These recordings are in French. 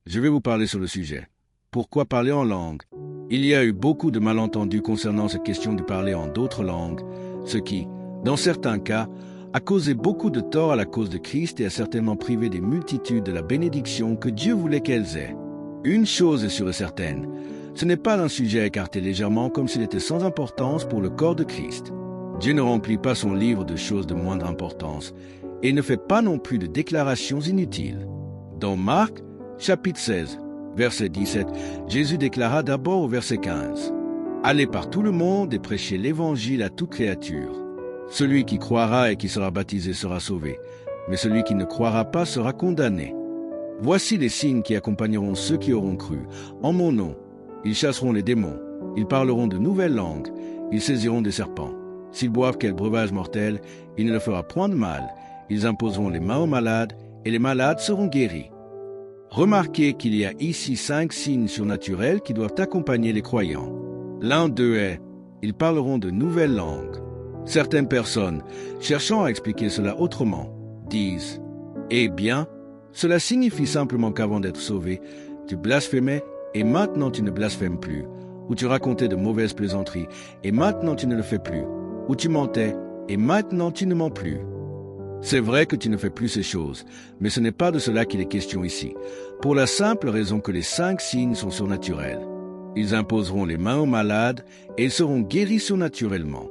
Je vais vous parler sur le sujet. Pourquoi parler en langue? Il y a eu beaucoup de malentendus concernant cette question de parler en d'autres langues, ce qui, dans certains cas, a causé beaucoup de tort à la cause de Christ et a certainement privé des multitudes de la bénédiction que Dieu voulait qu'elles aient. Une chose est sûre et certaine, ce n'est pas un sujet à écarter légèrement comme s'il était sans importance pour le corps de Christ. Dieu ne remplit pas son livre de choses de moindre importance et ne fait pas non plus de déclarations inutiles. Dans Marc, chapitre 16, verset 17, Jésus déclara d'abord au verset 15 « Allez par tout le monde et prêchez l'évangile à toute créature. Celui qui croira et qui sera baptisé sera sauvé, mais celui qui ne croira pas sera condamné. Voici les signes qui accompagneront ceux qui auront cru. En mon nom, ils chasseront les démons, ils parleront de nouvelles langues, ils saisiront des serpents. S'ils boivent quel breuvage mortel, il ne leur fera point de mal. Ils imposeront les mains aux malades, et les malades seront guéris. » Remarquez qu'il y a ici 5 signes surnaturels qui doivent accompagner les croyants. L'un d'eux est « ils parleront de nouvelles langues ». Certaines personnes, cherchant à expliquer cela autrement, disent « Eh bien, cela signifie simplement qu'avant d'être sauvé, tu blasphémais et maintenant tu ne blasphèmes plus, ou tu racontais de mauvaises plaisanteries et maintenant tu ne le fais plus, ou tu mentais et maintenant tu ne mens plus. » C'est vrai que tu ne fais plus ces choses, mais ce n'est pas de cela qu'il est question ici, pour la simple raison que les 5 signes sont surnaturels. Ils imposeront les mains aux malades et ils seront guéris surnaturellement.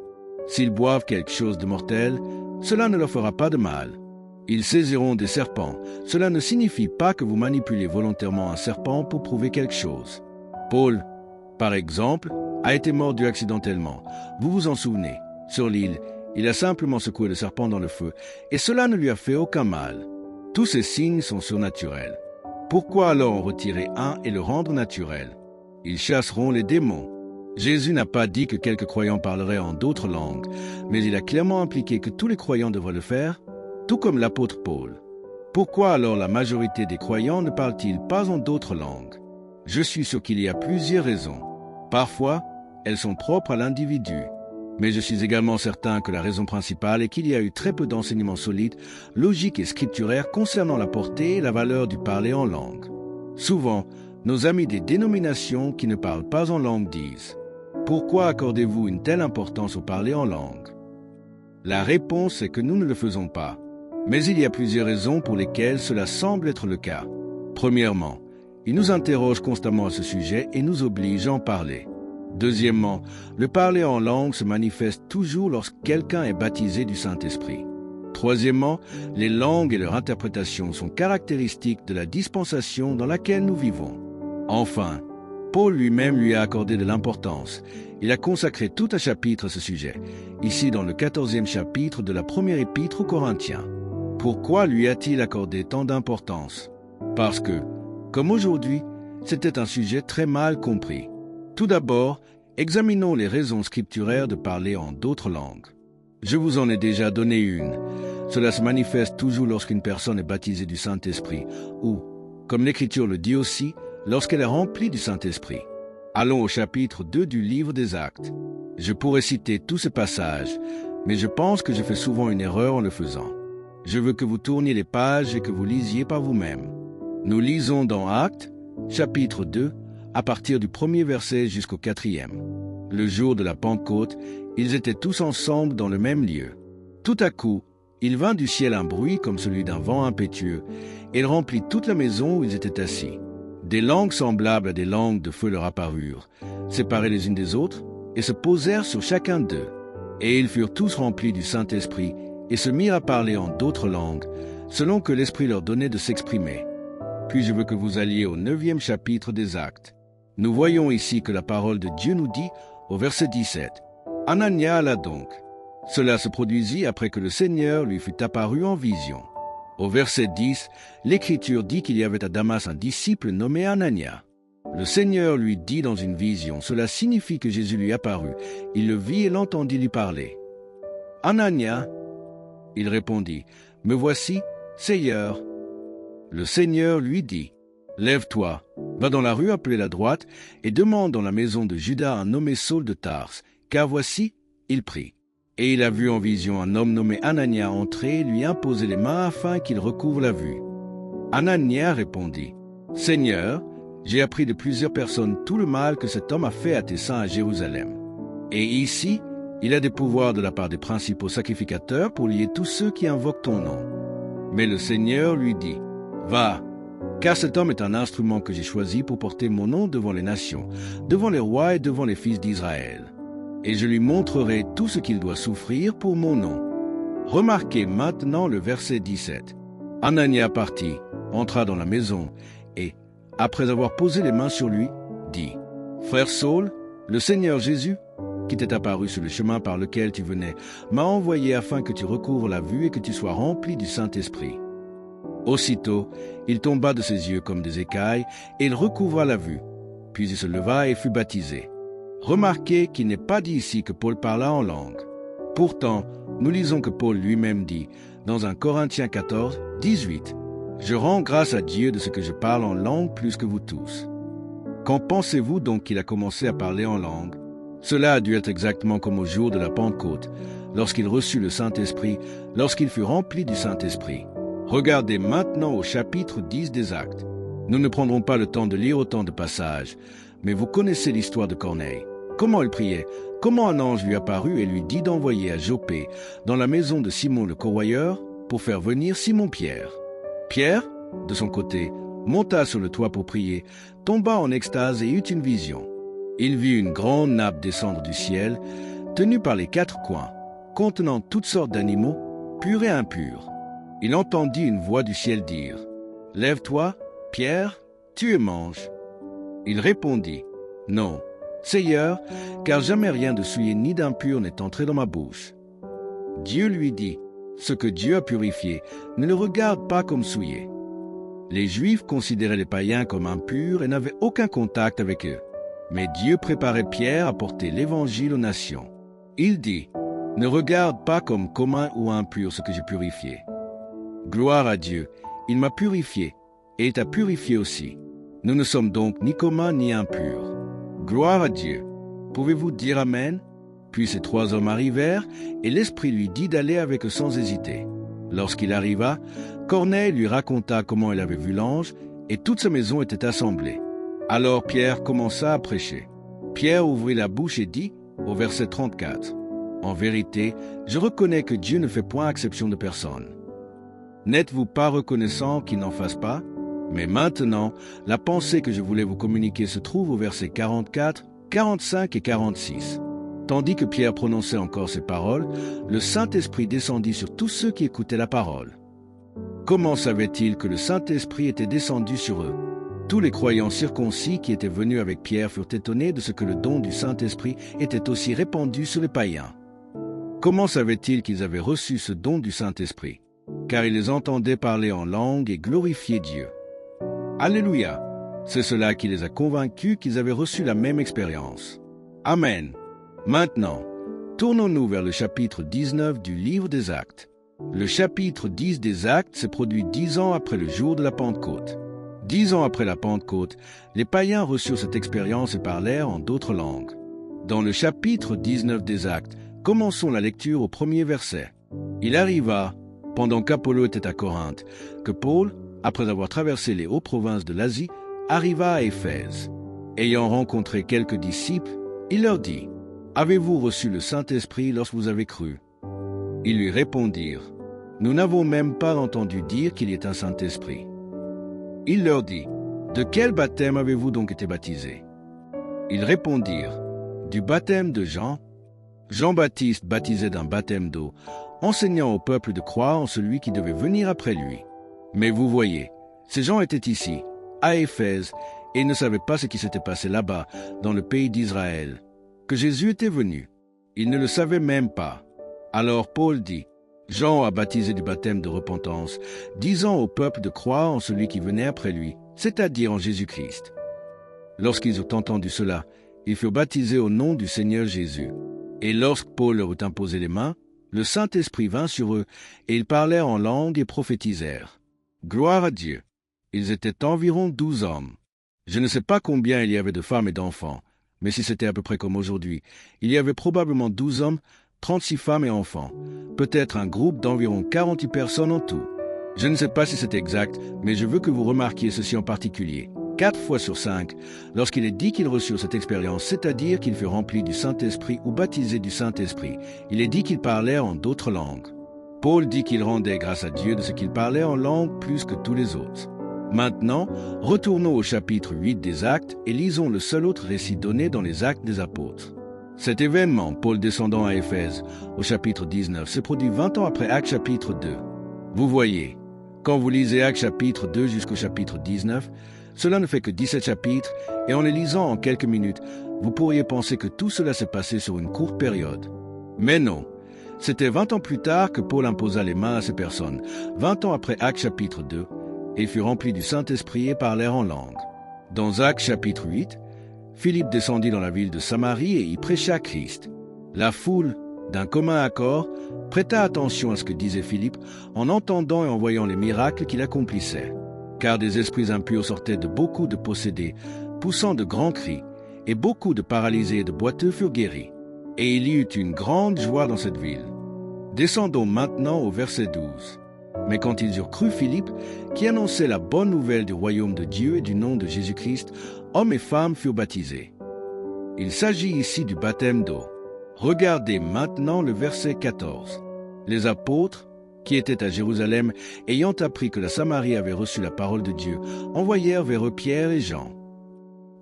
S'ils boivent quelque chose de mortel, cela ne leur fera pas de mal. Ils saisiront des serpents. Cela ne signifie pas que vous manipulez volontairement un serpent pour prouver quelque chose. Paul, par exemple, a été mordu accidentellement. Vous vous en souvenez, sur l'île, il a simplement secoué le serpent dans le feu, et cela ne lui a fait aucun mal. Tous ces signes sont surnaturels. Pourquoi alors en retirer un et le rendre naturel? Ils chasseront les démons. Jésus n'a pas dit que quelques croyants parleraient en d'autres langues, mais il a clairement impliqué que tous les croyants devraient le faire, tout comme l'apôtre Paul. Pourquoi alors la majorité des croyants ne parlent-ils pas en d'autres langues? Je suis sûr qu'il y a plusieurs raisons. Parfois, elles sont propres à l'individu. Mais je suis également certain que la raison principale est qu'il y a eu très peu d'enseignements solides, logiques et scripturaires concernant la portée et la valeur du parler en langue. Souvent, nos amis des dénominations qui ne parlent pas en langue disent « Pourquoi accordez-vous une telle importance au parler en langue ?» La réponse est que nous ne le faisons pas. Mais il y a plusieurs raisons pour lesquelles cela semble être le cas. Premièrement, il nous interroge constamment à ce sujet et nous oblige à en parler. Deuxièmement, le parler en langue se manifeste toujours lorsque quelqu'un est baptisé du Saint-Esprit. Troisièmement, les langues et leur interprétation sont caractéristiques de la dispensation dans laquelle nous vivons. Enfin, Paul lui-même lui a accordé de l'importance. Il a consacré tout un chapitre à ce sujet, ici dans le 14e chapitre de la première épître aux Corinthiens. Pourquoi lui a-t-il accordé tant d'importance? Parce que, comme aujourd'hui, c'était un sujet très mal compris. Tout d'abord, examinons les raisons scripturaires de parler en d'autres langues. Je vous en ai déjà donné une. Cela se manifeste toujours lorsqu'une personne est baptisée du Saint-Esprit, ou, comme l'Écriture le dit aussi, lorsqu'elle est remplie du Saint-Esprit. Allons au chapitre 2 du livre des Actes. Je pourrais citer tous ces passages, mais je pense que je fais souvent une erreur en le faisant. Je veux que vous tourniez les pages et que vous lisiez par vous-même. Nous lisons dans Actes, chapitre 2, à partir du 1er verset jusqu'au 4e. Le jour de la Pentecôte, ils étaient tous ensemble dans le même lieu. Tout à coup, il vint du ciel un bruit comme celui d'un vent impétueux, et il remplit toute la maison où ils étaient assis. Des langues semblables à des langues de feu leur apparurent, séparées les unes des autres, et se posèrent sur chacun d'eux. Et ils furent tous remplis du Saint-Esprit, et se mirent à parler en d'autres langues, selon que l'Esprit leur donnait de s'exprimer. Puis je veux que vous alliez au 9e chapitre des Actes. Nous voyons ici que la parole de Dieu nous dit, au verset 17, « Anania alla donc. Cela se produisit après que le Seigneur lui fut apparu en vision. » Au verset 10, l'Écriture dit qu'il y avait à Damas un disciple nommé Anania. Le Seigneur lui dit dans une vision, cela signifie que Jésus lui apparut. Il le vit et l'entendit lui parler. « Anania ?» Il répondit, « Me voici, Seigneur. » Le Seigneur lui dit, « Lève-toi, va dans la rue appelée la droite et demande dans la maison de Judas un nommé Saul de Tarse, car voici, il prie. Et il a vu en vision un homme nommé Anania entrer et lui imposer les mains afin qu'il recouvre la vue. Anania répondit, « « Seigneur, j'ai appris de plusieurs personnes tout le mal que cet homme a fait à tes saints à Jérusalem. Et ici, il a des pouvoirs de la part des principaux sacrificateurs pour lier tous ceux qui invoquent ton nom. » Mais le Seigneur lui dit, « Va, car cet homme est un instrument que j'ai choisi pour porter mon nom devant les nations, devant les rois et devant les fils d'Israël. Et je lui montrerai tout ce qu'il doit souffrir pour mon nom. » Remarquez maintenant le verset 17. Anania partit, entra dans la maison, et, après avoir posé les mains sur lui, dit, « Frère Saul, le Seigneur Jésus, qui t'est apparu sur le chemin par lequel tu venais, m'a envoyé afin que tu recouvres la vue et que tu sois rempli du Saint-Esprit. » Aussitôt, il tomba de ses yeux comme des écailles, et il recouvra la vue. Puis il se leva et fut baptisé. Remarquez qu'il n'est pas dit ici que Paul parla en langue. Pourtant, nous lisons que Paul lui-même dit, dans 1 Corinthiens 14, 18, « Je rends grâce à Dieu de ce que je parle en langue plus que vous tous. » Qu'en pensez-vous donc qu'il a commencé à parler en langue? Cela a dû être exactement comme au jour de la Pentecôte, lorsqu'il reçut le Saint-Esprit, lorsqu'il fut rempli du Saint-Esprit. Regardez maintenant au chapitre 10 des Actes. Nous ne prendrons pas le temps de lire autant de passages, mais vous connaissez l'histoire de Corneille. Comment il priait, comment un ange lui apparut et lui dit d'envoyer à Joppé, dans la maison de Simon le corroyeur, pour faire venir Simon-Pierre. Pierre, de son côté, monta sur le toit pour prier, tomba en extase et eut une vision. Il vit une grande nappe descendre du ciel, tenue par les 4 coins, contenant toutes sortes d'animaux, purs et impurs. Il entendit une voix du ciel dire, « Lève-toi, Pierre, tue et mange. » Il répondit, « Non, Seigneur, car jamais rien de souillé ni d'impur n'est entré dans ma bouche. » Dieu lui dit, « Ce que Dieu a purifié, ne le regarde pas comme souillé. » Les Juifs considéraient les païens comme impurs et n'avaient aucun contact avec eux. Mais Dieu préparait Pierre à porter l'Évangile aux nations. Il dit, « Ne regarde pas comme commun ou impur ce que j'ai purifié. » Gloire à Dieu, il m'a purifié, et il t'a purifié aussi. Nous ne sommes donc ni communs ni impurs. Gloire à Dieu. Pouvez-vous dire Amen? Puis ces 3 hommes arrivèrent, et l'Esprit lui dit d'aller avec eux sans hésiter. Lorsqu'il arriva, Corneille lui raconta comment il avait vu l'ange, et toute sa maison était assemblée. Alors Pierre commença à prêcher. Pierre ouvrit la bouche et dit, au verset 34, « En vérité, je reconnais que Dieu ne fait point exception de personne. N'êtes-vous pas reconnaissant qu'il n'en fasse pas? Mais maintenant, la pensée que je voulais vous communiquer se trouve au verset 44, 45 et 46. Tandis que Pierre prononçait encore ces paroles, le Saint-Esprit descendit sur tous ceux qui écoutaient la parole. Comment savaient-ils que le Saint-Esprit était descendu sur eux? Tous les croyants circoncis qui étaient venus avec Pierre furent étonnés de ce que le don du Saint-Esprit était aussi répandu sur les païens. Comment savaient-ils qu'ils avaient reçu ce don du Saint-Esprit? Car ils les entendaient parler en langue et glorifier Dieu. Alléluia! C'est cela qui les a convaincus qu'ils avaient reçu la même expérience. Amen. Maintenant, tournons-nous vers le chapitre 19 du livre des Actes. Le chapitre 10 des Actes s'est produit 10 ans après le jour de la Pentecôte. 10 ans après la Pentecôte, les païens reçurent cette expérience et parlèrent en d'autres langues. Dans le chapitre 19 des Actes, commençons la lecture au premier verset. Il arriva, pendant qu'Apollo était à Corinthe, que Paul, après avoir traversé les hautes provinces de l'Asie, arriva à Éphèse. Ayant rencontré quelques disciples, il leur dit, « Avez-vous reçu le Saint-Esprit lorsque vous avez cru ?» Ils lui répondirent, « Nous n'avons même pas entendu dire qu'il y ait un Saint-Esprit. » Il leur dit, « De quel baptême avez-vous donc été baptisés ?» Ils répondirent, « Du baptême de Jean. Jean-Baptiste baptisait d'un baptême d'eau, enseignant au peuple de croire en celui qui devait venir après lui. Mais vous voyez, ces gens étaient ici, à Éphèse, et ils ne savaient pas ce qui s'était passé là-bas, dans le pays d'Israël, que Jésus était venu. Ils ne le savaient même pas. Alors Paul dit, « Jean a baptisé du baptême de repentance, disant au peuple de croire en celui qui venait après lui, c'est-à-dire en Jésus-Christ. » Lorsqu'ils eurent entendu cela, ils furent baptisés au nom du Seigneur Jésus. Et lorsque Paul leur eut imposé les mains, le Saint-Esprit vint sur eux, et ils parlèrent en langue et prophétisèrent. Gloire à Dieu! Ils étaient environ 12 hommes. Je ne sais pas combien il y avait de femmes et d'enfants, mais si c'était à peu près comme aujourd'hui, il y avait probablement 12 hommes, 36 femmes et enfants, peut-être un groupe d'environ 48 personnes en tout. Je ne sais pas si c'est exact, mais je veux que vous remarquiez ceci en particulier. 4 fois sur 5, lorsqu'il est dit qu'il reçut cette expérience, c'est-à-dire qu'il fut rempli du Saint-Esprit ou baptisé du Saint-Esprit, il est dit qu'il parlait en d'autres langues. Paul dit qu'il rendait grâce à Dieu de ce qu'il parlait en langue plus que tous les autres. Maintenant, retournons au chapitre 8 des Actes et lisons le seul autre récit donné dans les Actes des Apôtres. Cet événement, Paul descendant à Éphèse, au chapitre 19, se produit 20 ans après Actes chapitre 2. Vous voyez, quand vous lisez Actes chapitre 2 jusqu'au chapitre 19, cela ne fait que 17 chapitres, et en les lisant en quelques minutes, vous pourriez penser que tout cela s'est passé sur une courte période. Mais non, c'était 20 ans plus tard que Paul imposa les mains à ces personnes, 20 ans après Actes chapitre 2, et fut rempli du Saint-Esprit et parlait en langue. Dans Actes chapitre 8, Philippe descendit dans la ville de Samarie et y prêcha Christ. La foule, d'un commun accord, prêta attention à ce que disait Philippe en entendant et en voyant les miracles qu'il accomplissait. Car des esprits impurs sortaient de beaucoup de possédés, poussant de grands cris, et beaucoup de paralysés et de boiteux furent guéris. Et il y eut une grande joie dans cette ville. Descendons maintenant au verset 12. Mais quand ils eurent cru Philippe, qui annonçait la bonne nouvelle du royaume de Dieu et du nom de Jésus-Christ, hommes et femmes furent baptisés. Il s'agit ici du baptême d'eau. Regardez maintenant le verset 14. Les apôtres, qui étaient à Jérusalem, ayant appris que la Samarie avait reçu la parole de Dieu, envoyèrent vers eux Pierre et Jean.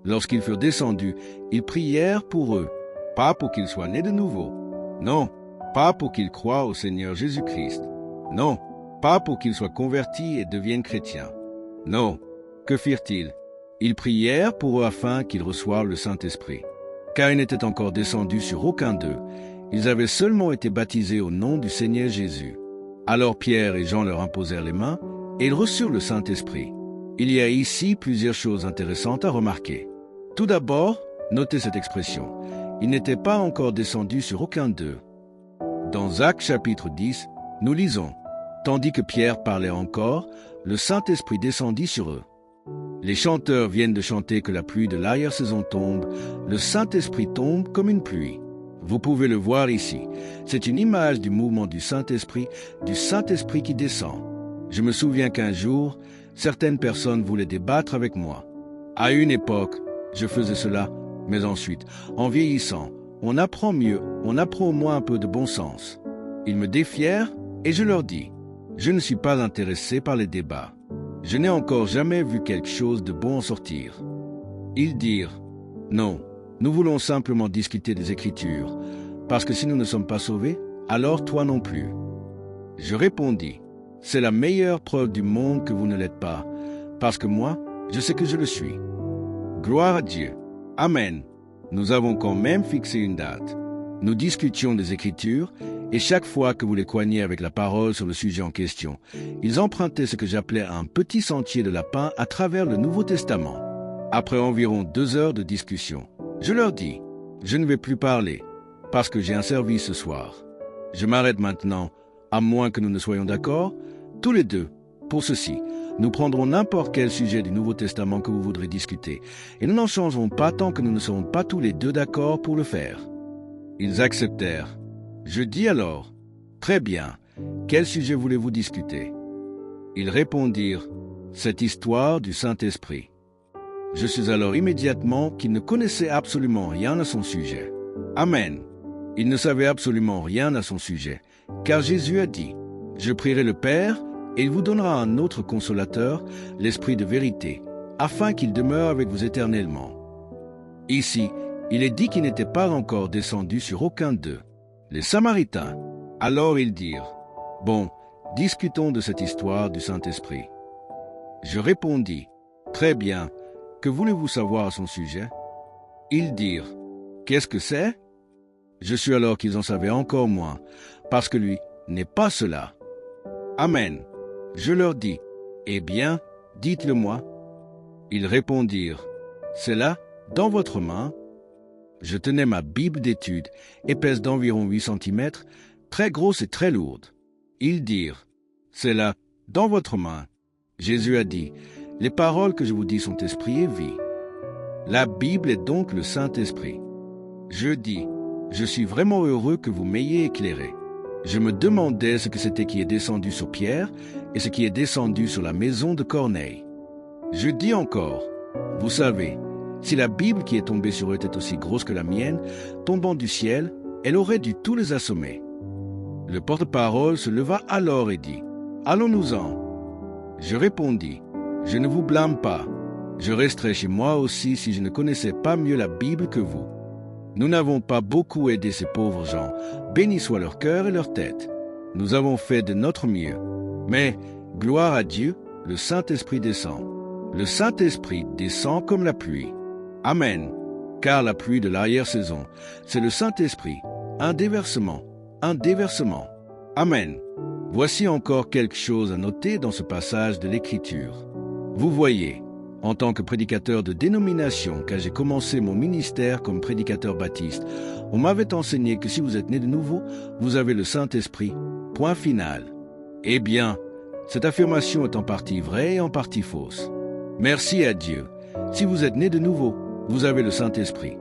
Lorsqu'ils furent descendus, ils prièrent pour eux, pas pour qu'ils soient nés de nouveau. Non, pas pour qu'ils croient au Seigneur Jésus-Christ. Non, pas pour qu'ils soient convertis et deviennent chrétiens. Non, que firent-ils? Ils prièrent pour eux afin qu'ils reçoivent le Saint-Esprit. Car ils n'étaient encore descendus sur aucun d'eux. Ils avaient seulement été baptisés au nom du Seigneur Jésus. Alors Pierre et Jean leur imposèrent les mains, et ils reçurent le Saint-Esprit. Il y a ici plusieurs choses intéressantes à remarquer. Tout d'abord, notez cette expression. Ils n'étaient pas encore descendus sur aucun d'eux. Dans Actes chapitre 10, nous lisons « Tandis que Pierre parlait encore, le Saint-Esprit descendit sur eux. Les chanteurs viennent de chanter que la pluie de l'arrière-saison tombe, le Saint-Esprit tombe comme une pluie. » Vous pouvez le voir ici. C'est une image du mouvement du Saint-Esprit qui descend. Je me souviens qu'un jour, certaines personnes voulaient débattre avec moi. À une époque, je faisais cela, mais ensuite, en vieillissant, on apprend mieux, on apprend au moins un peu de bon sens. Ils me défièrent et je leur dis, je ne suis pas intéressé par les débats. Je n'ai encore jamais vu quelque chose de bon en sortir. Ils dirent, non, nous voulons simplement discuter des Écritures, parce que si nous ne sommes pas sauvés, alors toi non plus. Je répondis, c'est la meilleure preuve du monde que vous ne l'êtes pas, parce que moi, je sais que je le suis. Gloire à Dieu. Amen. Nous avons quand même fixé une date. Nous discutions des Écritures, et chaque fois que vous les coigniez avec la parole sur le sujet en question, ils empruntaient ce que j'appelais un petit sentier de lapin à travers le Nouveau Testament. Après environ 2 heures de discussion, je leur dis, je ne vais plus parler, parce que j'ai un service ce soir. Je m'arrête maintenant, à moins que nous ne soyons d'accord, tous les deux, pour ceci. Nous prendrons n'importe quel sujet du Nouveau Testament que vous voudrez discuter, et nous n'en changerons pas tant que nous ne serons pas tous les deux d'accord pour le faire. Ils acceptèrent. Je dis alors, très bien, quel sujet voulez-vous discuter? Ils répondirent, cette histoire du Saint-Esprit. Je suis alors immédiatement qu'ils ne connaissaient absolument rien à son sujet. Amen. Ils ne savaient absolument rien à son sujet, car Jésus a dit, « Je prierai le Père, et il vous donnera un autre consolateur, l'Esprit de vérité, afin qu'il demeure avec vous éternellement. » Ici, il est dit qu'ils n'étaient pas encore descendus sur aucun d'eux. Les Samaritains. Alors ils dirent, « Bon, discutons de cette histoire du Saint-Esprit. » Je répondis, « Très bien. Que voulez-vous savoir à son sujet? » Ils dirent, « Qu'est-ce que c'est? » Je suis alors qu'ils en savaient encore moins, parce que lui n'est pas cela. Amen. Je leur dis, « Eh bien, dites-le-moi. » Ils répondirent, « C'est là, dans votre main. » Je tenais ma Bible d'étude, épaisse d'environ 8 cm, très grosse et très lourde. Ils dirent, « C'est là, dans votre main. » Jésus a dit, « Les paroles que je vous dis sont esprit et vie. » La Bible est donc le Saint-Esprit. Je dis, « Je suis vraiment heureux que vous m'ayez éclairé. » Je me demandais ce que c'était qui est descendu sur Pierre, et ce qui est descendu sur la maison de Corneille. Je dis encore, vous savez, si la Bible qui est tombée sur eux était aussi grosse que la mienne, tombant du ciel, elle aurait dû tous les assommer. Le porte-parole se leva alors et dit, « Allons-nous-en. » Je répondis, « Je ne vous blâme pas. Je resterais chez moi aussi si je ne connaissais pas mieux la Bible que vous. Nous n'avons pas beaucoup aidé ces pauvres gens, béni soit leur cœur et leur tête. Nous avons fait de notre mieux. Mais, gloire à Dieu, le Saint-Esprit descend. Le Saint-Esprit descend comme la pluie. Amen. Car la pluie de l'arrière-saison, c'est le Saint-Esprit, un déversement. Amen. Voici encore quelque chose à noter dans ce passage de l'Écriture. Vous voyez, en tant que prédicateur de dénomination, quand j'ai commencé mon ministère comme prédicateur baptiste, on m'avait enseigné que si vous êtes né de nouveau, vous avez le Saint-Esprit. Point final. Eh bien, cette affirmation est en partie vraie et en partie fausse. Merci à Dieu. Si vous êtes né de nouveau, vous avez le Saint-Esprit.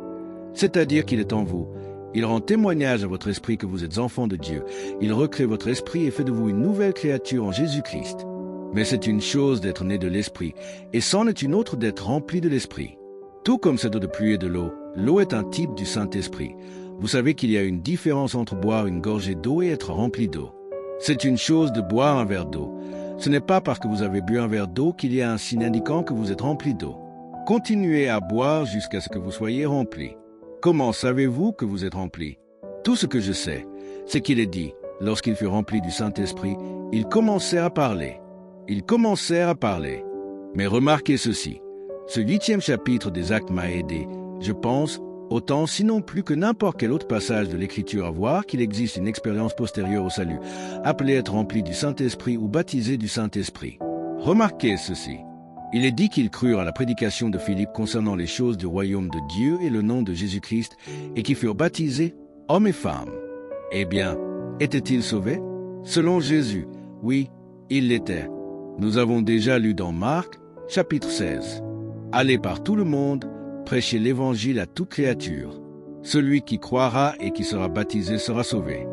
C'est-à-dire qu'il est en vous. Il rend témoignage à votre esprit que vous êtes enfant de Dieu. Il recrée votre esprit et fait de vous une nouvelle créature en Jésus-Christ. Mais c'est une chose d'être né de l'esprit, et c'en est une autre d'être rempli de l'esprit. Tout comme cette eau de pluie et de l'eau est un type du Saint-Esprit. Vous savez qu'il y a une différence entre boire une gorgée d'eau et être rempli d'eau. C'est une chose de boire un verre d'eau. Ce n'est pas parce que vous avez bu un verre d'eau qu'il y a un signe indiquant que vous êtes rempli d'eau. Continuez à boire jusqu'à ce que vous soyez rempli. Comment savez-vous que vous êtes rempli? Tout ce que je sais, c'est qu'il est dit, lorsqu'il fut rempli du Saint-Esprit, ils commencèrent à parler. Mais remarquez ceci, ce 8e chapitre des Actes m'a aidé, je pense, autant sinon plus que n'importe quel autre passage de l'Écriture à voir qu'il existe une expérience postérieure au salut, appelée être rempli du Saint-Esprit ou baptisé du Saint-Esprit. Remarquez ceci. Il est dit qu'ils crurent à la prédication de Philippe concernant les choses du royaume de Dieu et le nom de Jésus-Christ, et qui furent baptisés, hommes et femmes. Eh bien, étaient-ils sauvés? Selon Jésus, oui, ils l'étaient. Nous avons déjà lu dans Marc, chapitre 16. Allez par tout le monde, prêchez l'Évangile à toute créature. Celui qui croira et qui sera baptisé sera sauvé.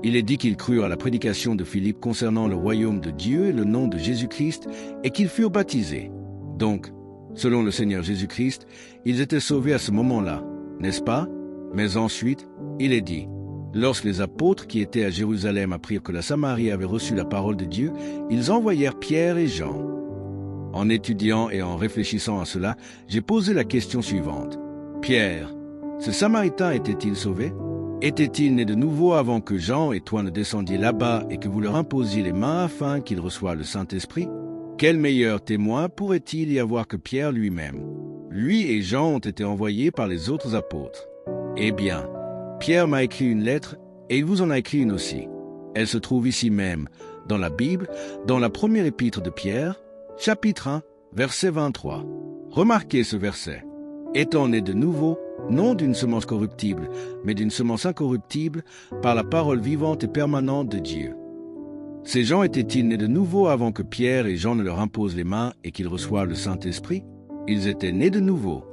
Il est dit qu'ils crurent à la prédication de Philippe concernant le royaume de Dieu et le nom de Jésus-Christ, et qu'ils furent baptisés. Donc, selon le Seigneur Jésus-Christ, ils étaient sauvés à ce moment-là, n'est-ce pas? Mais ensuite, il est dit, lorsque les apôtres qui étaient à Jérusalem apprirent que la Samarie avait reçu la parole de Dieu, ils envoyèrent Pierre et Jean. En étudiant et en réfléchissant à cela, j'ai posé la question suivante. Pierre, ce Samaritain était-il sauvé? Était-il né de nouveau avant que Jean et toi ne descendiez là-bas et que vous leur imposiez les mains afin qu'ils reçoivent le Saint-Esprit? Quel meilleur témoin pourrait-il y avoir que Pierre lui-même? Lui et Jean ont été envoyés par les autres apôtres. Eh bien, Pierre m'a écrit une lettre et il vous en a écrit une aussi. Elle se trouve ici même, dans la Bible, dans la première épître de Pierre, chapitre 1, verset 23. Remarquez ce verset. Étant né de nouveau, non d'une semence corruptible, mais d'une semence incorruptible, par la parole vivante et permanente de Dieu. Ces gens étaient-ils nés de nouveau avant que Pierre et Jean ne leur imposent les mains et qu'ils reçoivent le Saint-Esprit? Ils étaient nés de nouveau.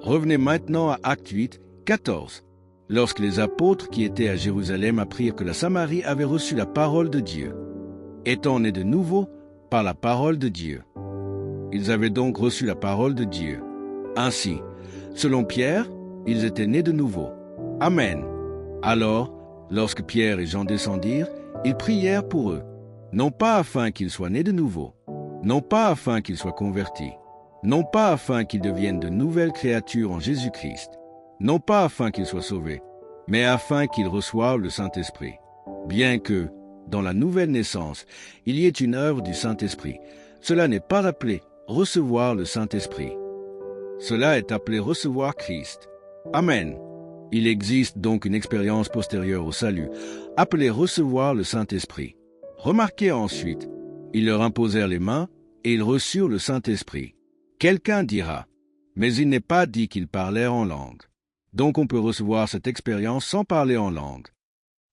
Revenez maintenant à Actes 8, 14. Lorsque les apôtres qui étaient à Jérusalem apprirent que la Samarie avait reçu la parole de Dieu. Étant nés de nouveau par la parole de Dieu. Ils avaient donc reçu la parole de Dieu. Ainsi, selon Pierre, ils étaient nés de nouveau. Amen. Alors, lorsque Pierre et Jean descendirent, ils prièrent pour eux, non pas afin qu'ils soient nés de nouveau, non pas afin qu'ils soient convertis, non pas afin qu'ils deviennent de nouvelles créatures en Jésus-Christ, non pas afin qu'ils soient sauvés, mais afin qu'ils reçoivent le Saint-Esprit. Bien que, dans la nouvelle naissance, il y ait une œuvre du Saint-Esprit, cela n'est pas appelé recevoir le Saint-Esprit. Cela est appelé recevoir Christ. Amen. Il existe donc une expérience postérieure au salut, appelée recevoir le Saint-Esprit. Remarquez ensuite, ils leur imposèrent les mains et ils reçurent le Saint-Esprit. Quelqu'un dira, mais il n'est pas dit qu'ils parlèrent en langue. Donc on peut recevoir cette expérience sans parler en langue.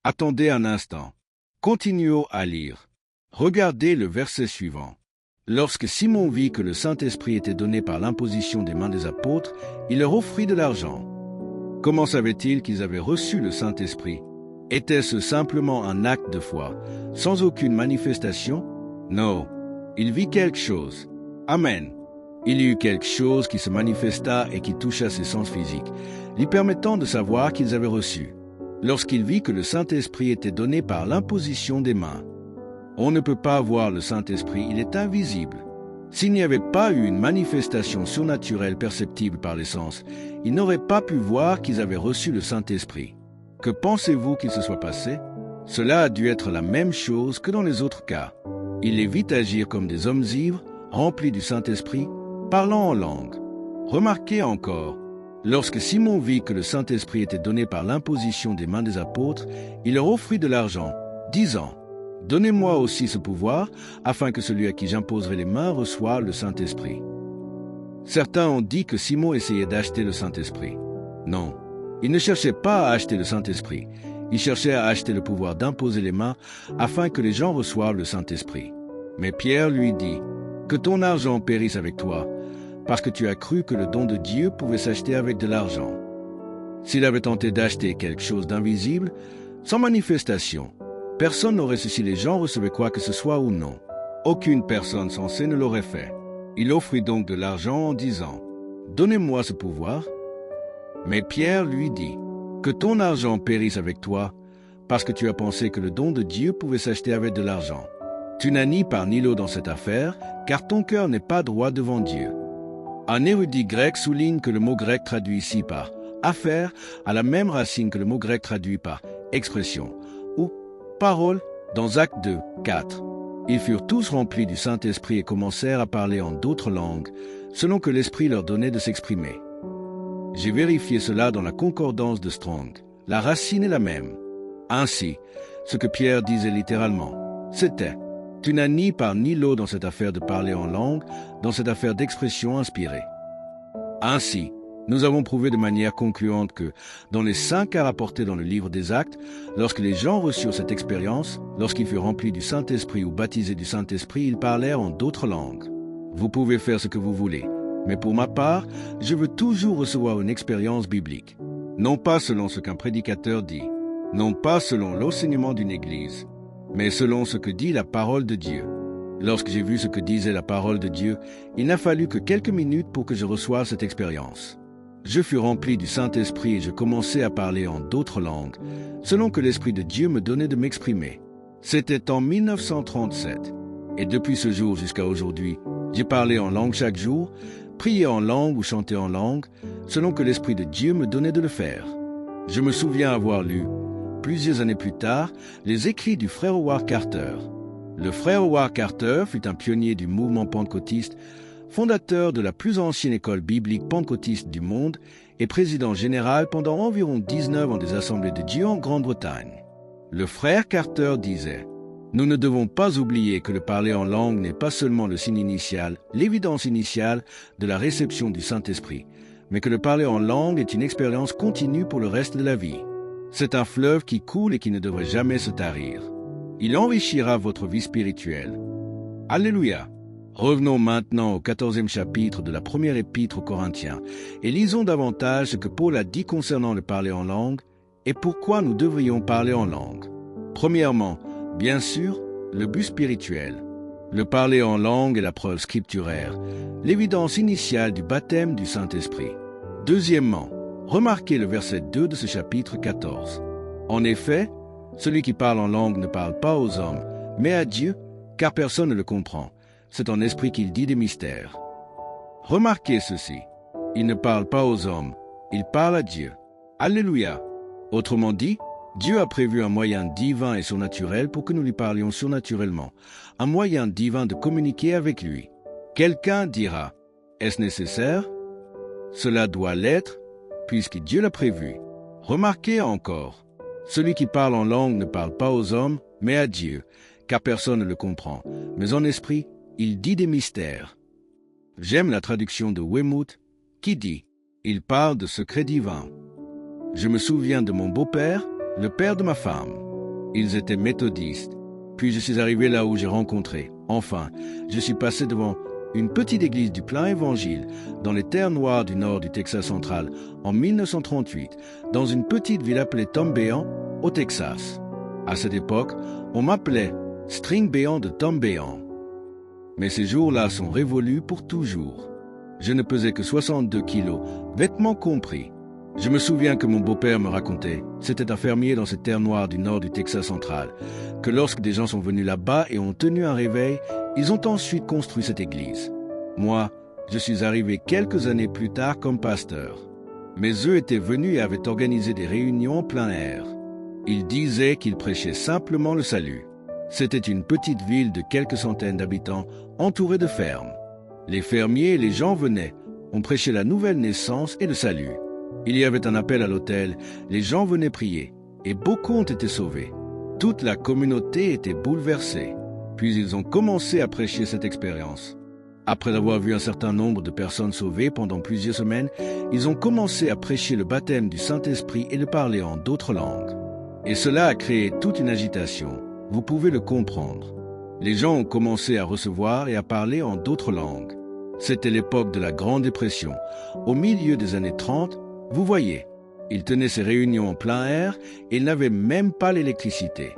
Attendez un instant. Continuons à lire. Regardez le verset suivant. Lorsque Simon vit que le Saint-Esprit était donné par l'imposition des mains des apôtres, il leur offrit de l'argent. Comment savaient-ils qu'ils avaient reçu le Saint-Esprit? Était-ce simplement un acte de foi, sans aucune manifestation? Non, il vit quelque chose. Amen. Il y eut quelque chose qui se manifesta et qui toucha ses sens physiques, lui permettant de savoir qu'ils avaient reçu, lorsqu'il vit que le Saint-Esprit était donné par l'imposition des mains. On ne peut pas voir le Saint-Esprit, il est invisible. S'il n'y avait pas eu une manifestation surnaturelle perceptible par les sens, ils n'auraient pas pu voir qu'ils avaient reçu le Saint-Esprit. Que pensez-vous qu'il se soit passé? Cela a dû être la même chose que dans les autres cas. Il les vit agir comme des hommes ivres, remplis du Saint-Esprit, parlant en langue. Remarquez encore, lorsque Simon vit que le Saint-Esprit était donné par l'imposition des mains des apôtres, il leur offrit de l'argent, disant « Donnez-moi aussi ce pouvoir, afin que celui à qui j'imposerai les mains reçoive le Saint-Esprit. » Certains ont dit que Simon essayait d'acheter le Saint-Esprit. Non, il ne cherchait pas à acheter le Saint-Esprit. Il cherchait à acheter le pouvoir d'imposer les mains afin que les gens reçoivent le Saint-Esprit. Mais Pierre lui dit « Que ton argent périsse avec toi, parce que tu as cru que le don de Dieu pouvait s'acheter avec de l'argent. » S'il avait tenté d'acheter quelque chose d'invisible, sans manifestation, personne n'aurait su si les gens recevaient quoi que ce soit ou non. Aucune personne censée ne l'aurait fait. Il offrit donc de l'argent en disant « Donnez-moi ce pouvoir. » Mais Pierre lui dit « Que ton argent périsse avec toi, parce que tu as pensé que le don de Dieu pouvait s'acheter avec de l'argent. Tu n'as ni part ni lot dans cette affaire, car ton cœur n'est pas droit devant Dieu. » Un érudit grec souligne que le mot grec traduit ici par « affaire » a la même racine que le mot grec traduit par « expression » ou « parole » dans Actes 2, 4. Ils furent tous remplis du Saint-Esprit et commencèrent à parler en d'autres langues, selon que l'Esprit leur donnait de s'exprimer. J'ai vérifié cela dans la concordance de Strong. La racine est la même. Ainsi, ce que Pierre disait littéralement, c'était « Tu n'as ni part ni lot dans cette affaire de parler en langue, dans cette affaire d'expression inspirée. » Ainsi, nous avons prouvé de manière concluante que, dans les 5 cas rapportés dans le livre des Actes, lorsque les gens reçurent cette expérience, lorsqu'ils furent remplis du Saint-Esprit ou baptisés du Saint-Esprit, ils parlèrent en d'autres langues. Vous pouvez faire ce que vous voulez, mais pour ma part, je veux toujours recevoir une expérience biblique. Non pas selon ce qu'un prédicateur dit, non pas selon l'enseignement d'une église, mais selon ce que dit la parole de Dieu. Lorsque j'ai vu ce que disait la parole de Dieu, il n'a fallu que quelques minutes pour que je reçoive cette expérience. Je fus rempli du Saint-Esprit et je commençai à parler en d'autres langues, selon que l'Esprit de Dieu me donnait de m'exprimer. C'était en 1937. Et depuis ce jour jusqu'à aujourd'hui, j'ai parlé en langue chaque jour, prié en langue ou chanté en langue, selon que l'Esprit de Dieu me donnait de le faire. Je me souviens avoir lu, plusieurs années plus tard, les écrits du frère Howard Carter. Le frère Howard Carter fut un pionnier du mouvement pentecôtiste, fondateur de la plus ancienne école biblique pentecôtiste du monde et président général pendant environ 19 ans des Assemblées de Dieu en Grande-Bretagne. Le frère Carter disait « Nous ne devons pas oublier que le parler en langue n'est pas seulement le signe initial, l'évidence initiale de la réception du Saint-Esprit, mais que le parler en langue est une expérience continue pour le reste de la vie. C'est un fleuve qui coule et qui ne devrait jamais se tarir. Il enrichira votre vie spirituelle. » Alléluia! Revenons maintenant au 14e chapitre de la première épître aux Corinthiens et lisons davantage ce que Paul a dit concernant le parler en langue et pourquoi nous devrions parler en langue. Premièrement, bien sûr, le but spirituel. Le parler en langue est la preuve scripturaire, l'évidence initiale du baptême du Saint-Esprit. Deuxièmement, remarquez le verset 2 de ce chapitre 14. En effet, celui qui parle en langue ne parle pas aux hommes, mais à Dieu, car personne ne le comprend. C'est en esprit qu'il dit des mystères. Remarquez ceci. Il ne parle pas aux hommes, il parle à Dieu. Alléluia! Autrement dit, Dieu a prévu un moyen divin et surnaturel pour que nous lui parlions surnaturellement, un moyen divin de communiquer avec lui. Quelqu'un dira, est-ce nécessaire? Cela doit l'être, puisque Dieu l'a prévu. Remarquez encore, celui qui parle en langue ne parle pas aux hommes, mais à Dieu, car personne ne le comprend, mais en esprit, il dit des mystères. J'aime la traduction de Weymouth qui dit « Il parle de secrets divins ». Je me souviens de mon beau-père, le père de ma femme. Ils étaient méthodistes. Puis je suis arrivé là où j'ai rencontré. Enfin, je suis passé devant une petite église du plein évangile dans les terres noires du nord du Texas central en 1938, dans une petite ville appelée Tom Béan, au Texas. À cette époque, on m'appelait String Béan de Tom Béan. Mais ces jours-là sont révolus pour toujours. Je ne pesais que 62 kilos, vêtements compris. Je me souviens que mon beau-père me racontait, c'était un fermier dans cette terre noire du nord du Texas central, que lorsque des gens sont venus là-bas et ont tenu un réveil, ils ont ensuite construit cette église. Moi, je suis arrivé quelques années plus tard comme pasteur. Mais eux étaient venus et avaient organisé des réunions en plein air. Ils disaient qu'ils prêchaient simplement le salut. C'était une petite ville de quelques centaines d'habitants, entourée de fermes. Les fermiers et les gens venaient, on prêchait la nouvelle naissance et le salut. Il y avait un appel à l'autel, les gens venaient prier, et beaucoup ont été sauvés. Toute la communauté était bouleversée. Puis ils ont commencé à prêcher cette expérience. Après avoir vu un certain nombre de personnes sauvées pendant plusieurs semaines, ils ont commencé à prêcher le baptême du Saint-Esprit et de parler en d'autres langues. Et cela a créé toute une agitation. Vous pouvez le comprendre. Les gens ont commencé à recevoir et à parler en d'autres langues. C'était l'époque de la Grande Dépression. Au milieu des années 30, vous voyez, ils tenaient ces réunions en plein air et ils n'avaient même pas l'électricité.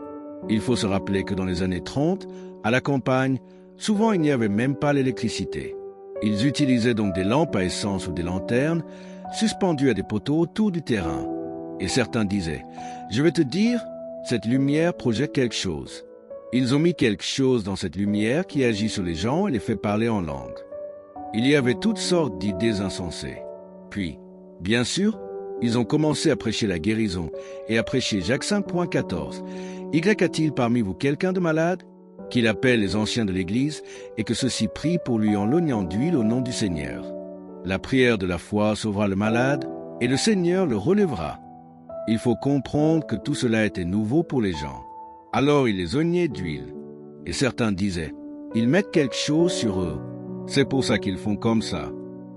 Il faut se rappeler que dans les années 30, à la campagne, souvent il n'y avait même pas l'électricité. Ils utilisaient donc des lampes à essence ou des lanternes suspendues à des poteaux autour du terrain. Et certains disaient, « Je vais te dire, cette lumière projette quelque chose. » Ils ont mis quelque chose dans cette lumière qui agit sur les gens et les fait parler en langue. Il y avait toutes sortes d'idées insensées. Puis, bien sûr, ils ont commencé à prêcher la guérison et à prêcher Jacques 5.14. Y a-t-il parmi vous quelqu'un de malade? Qu'il appelle les anciens de l'Église et que ceux-ci prient pour lui en l'oignant d'huile au nom du Seigneur. La prière de la foi sauvera le malade et le Seigneur le relèvera. Il faut comprendre que tout cela était nouveau pour les gens. Alors ils les oignaient d'huile. Et certains disaient, ils mettent quelque chose sur eux. C'est pour ça qu'ils font comme ça.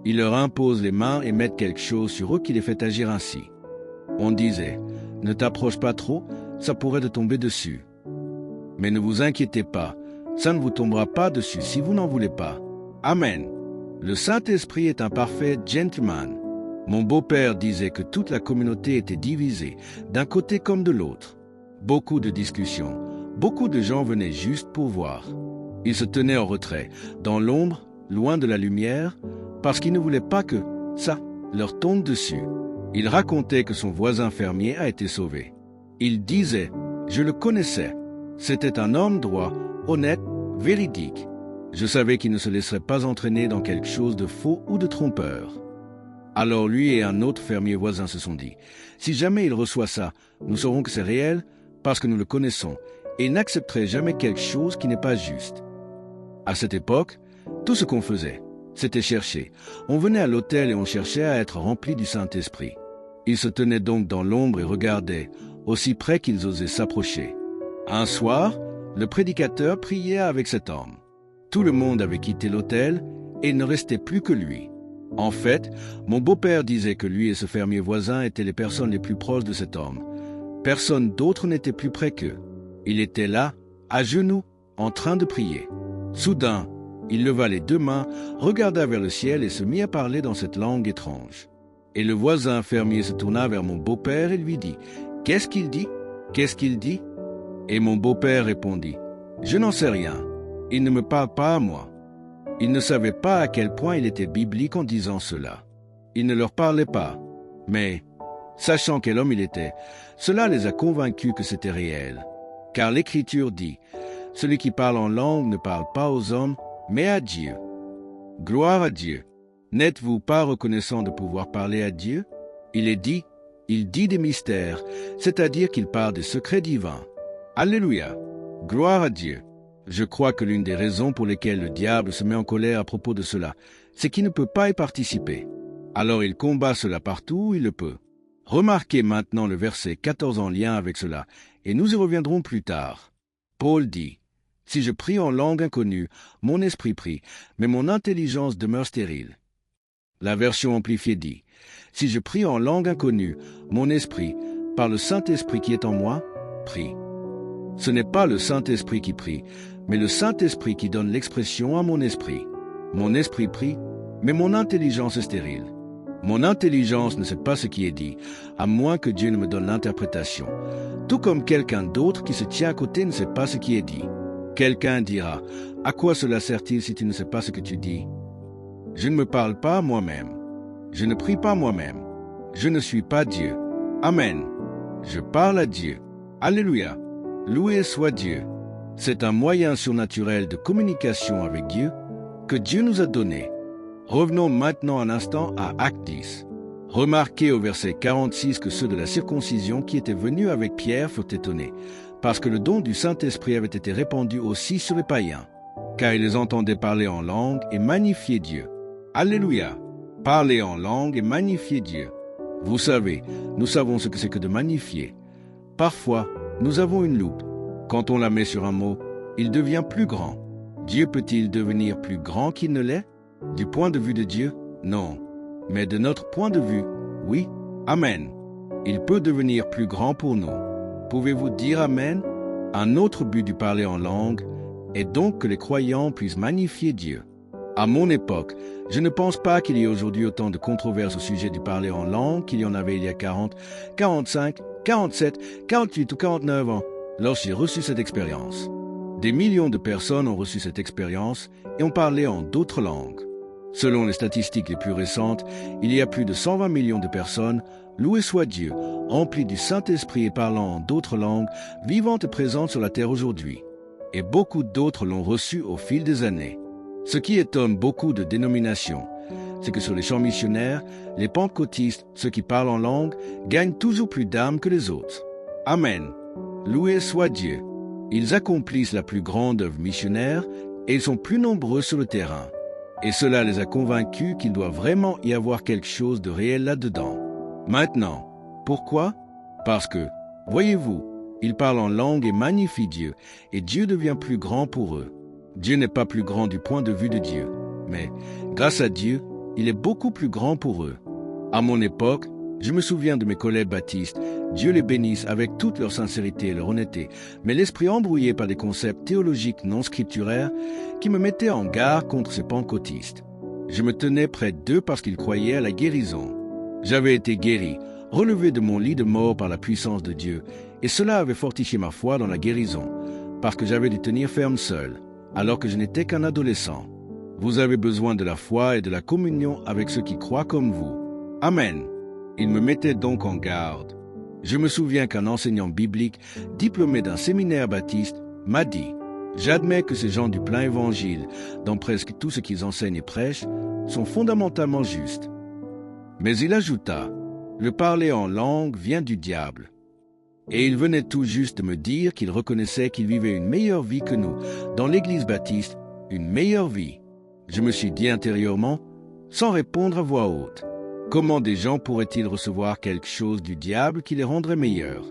Ils leur imposent les mains et mettent quelque chose sur eux qui les fait agir ainsi. On disait, ne t'approche pas trop, ça pourrait te tomber dessus. Mais ne vous inquiétez pas, ça ne vous tombera pas dessus si vous n'en voulez pas. Amen. Le Saint-Esprit est un parfait gentleman. Mon beau-père disait que toute la communauté était divisée, d'un côté comme de l'autre. Beaucoup de discussions, beaucoup de gens venaient juste pour voir. Ils se tenaient en retrait, dans l'ombre, loin de la lumière, parce qu'ils ne voulaient pas que ça leur tombe dessus. Il racontait que son voisin fermier a été sauvé. Il disait, je le connaissais. C'était un homme droit, honnête, véridique. Je savais qu'il ne se laisserait pas entraîner dans quelque chose de faux ou de trompeur. Alors lui et un autre fermier voisin se sont dit, si jamais il reçoit ça, nous saurons que c'est réel parce que nous le connaissons et il n'accepterait jamais quelque chose qui n'est pas juste. À cette époque, tout ce qu'on faisait, c'était chercher. On venait à l'autel et on cherchait à être rempli du Saint-Esprit. Ils se tenaient donc dans l'ombre et regardaient, aussi près qu'ils osaient s'approcher. Un soir, le prédicateur priait avec cet homme. Tout le monde avait quitté l'autel et il ne restait plus que lui. En fait, mon beau-père disait que lui et ce fermier voisin étaient les personnes les plus proches de cet homme. Personne d'autre n'était plus près qu'eux. Il était là, à genoux, en train de prier. Soudain, il leva les deux mains, regarda vers le ciel et se mit à parler dans cette langue étrange. Et le voisin fermier se tourna vers mon beau-père et lui dit, « Qu'est-ce qu'il dit? Qu'est-ce qu'il dit ?» Et mon beau-père répondit, « Je n'en sais rien. Il ne me parle pas à moi. » Il ne savait pas à quel point il était biblique en disant cela. Il ne leur parlait pas. Mais, sachant quel homme il était, cela les a convaincus que c'était réel. Car l'Écriture dit, « Celui qui parle en langue ne parle pas aux hommes, mais à Dieu. » Gloire à Dieu. N'êtes-vous pas reconnaissant de pouvoir parler à Dieu? Il dit des mystères, c'est-à-dire qu'il parle des secrets divins. Alléluia. Gloire à Dieu. Je crois que l'une des raisons pour lesquelles le diable se met en colère à propos de cela, c'est qu'il ne peut pas y participer. Alors il combat cela partout où il le peut. Remarquez maintenant le verset 14 en lien avec cela, et nous y reviendrons plus tard. Paul dit, « Si je prie en langue inconnue, mon esprit prie, mais mon intelligence demeure stérile. » La version amplifiée dit, « Si je prie en langue inconnue, mon esprit, par le Saint-Esprit qui est en moi, prie. » Ce n'est pas le Saint-Esprit qui prie, mais le Saint-Esprit qui donne l'expression à mon esprit. Mon esprit prie, mais mon intelligence est stérile. Mon intelligence ne sait pas ce qui est dit, à moins que Dieu ne me donne l'interprétation. Tout comme quelqu'un d'autre qui se tient à côté ne sait pas ce qui est dit. Quelqu'un dira, « À quoi cela sert-il si tu ne sais pas ce que tu dis? Je ne me parle pas moi-même. Je ne prie pas moi-même. Je ne suis pas Dieu. Amen. Je parle à Dieu. Alléluia. Loué soit Dieu. C'est un moyen surnaturel de communication avec Dieu que Dieu nous a donné. Revenons maintenant un instant à Actes 10. Remarquez au verset 46 que ceux de la circoncision qui étaient venus avec Pierre furent étonnés, parce que le don du Saint-Esprit avait été répandu aussi sur les païens, car ils les entendaient parler en langue et magnifier Dieu. Alléluia! Parler en langue et magnifier Dieu. Vous savez, nous savons ce que c'est que de magnifier. Parfois, nous avons une loupe. Quand on la met sur un mot, il devient plus grand. Dieu peut-il devenir plus grand qu'il ne l'est? Du point de vue de Dieu, non. Mais de notre point de vue, oui. Amen. Il peut devenir plus grand pour nous. Pouvez-vous dire Amen? Un autre but du parler en langue est donc que les croyants puissent magnifier Dieu. À mon époque, je ne pense pas qu'il y ait aujourd'hui autant de controverses au sujet du parler en langue qu'il y en avait il y a 40, 45, 47, 48 ou 49 ans, lorsque j'ai reçu cette expérience. Des millions de personnes ont reçu cette expérience et ont parlé en d'autres langues. Selon les statistiques les plus récentes, il y a plus de 120 millions de personnes, loué soit Dieu, emplies du Saint-Esprit et parlant en d'autres langues, vivantes et présentes sur la terre aujourd'hui. Et beaucoup d'autres l'ont reçu au fil des années. Ce qui étonne beaucoup de dénominations, c'est que sur les champs missionnaires, les pentecôtistes, ceux qui parlent en langue, gagnent toujours plus d'âmes que les autres. Amen. Loué soit Dieu. Ils accomplissent la plus grande œuvre missionnaire et ils sont plus nombreux sur le terrain. Et cela les a convaincus qu'il doit vraiment y avoir quelque chose de réel là-dedans. Maintenant, pourquoi? Parce que, voyez-vous, ils parlent en langue et magnifient Dieu, et Dieu devient plus grand pour eux. Dieu n'est pas plus grand du point de vue de Dieu, mais, grâce à Dieu, il est beaucoup plus grand pour eux. À mon époque, je me souviens de mes collègues baptistes, Dieu les bénisse avec toute leur sincérité et leur honnêteté, mais l'esprit embrouillé par des concepts théologiques non scripturaires qui me mettaient en garde contre ces pentecôtistes. Je me tenais près d'eux parce qu'ils croyaient à la guérison. J'avais été guéri, relevé de mon lit de mort par la puissance de Dieu, et cela avait fortifié ma foi dans la guérison, parce que j'avais dû tenir ferme seul, alors que je n'étais qu'un adolescent. Vous avez besoin de la foi et de la communion avec ceux qui croient comme vous. Amen. Il me mettait donc en garde. Je me souviens qu'un enseignant biblique, diplômé d'un séminaire baptiste, m'a dit « J'admets que ces gens du plein évangile, dans presque tout ce qu'ils enseignent et prêchent, sont fondamentalement justes. » Mais il ajouta « Le parler en langue vient du diable. » Et il venait tout juste de me dire qu'il reconnaissait qu'il vivait une meilleure vie que nous, dans l'église baptiste, une meilleure vie. Je me suis dit intérieurement, sans répondre à voix haute, comment des gens pourraient-ils recevoir quelque chose du diable qui les rendrait meilleurs?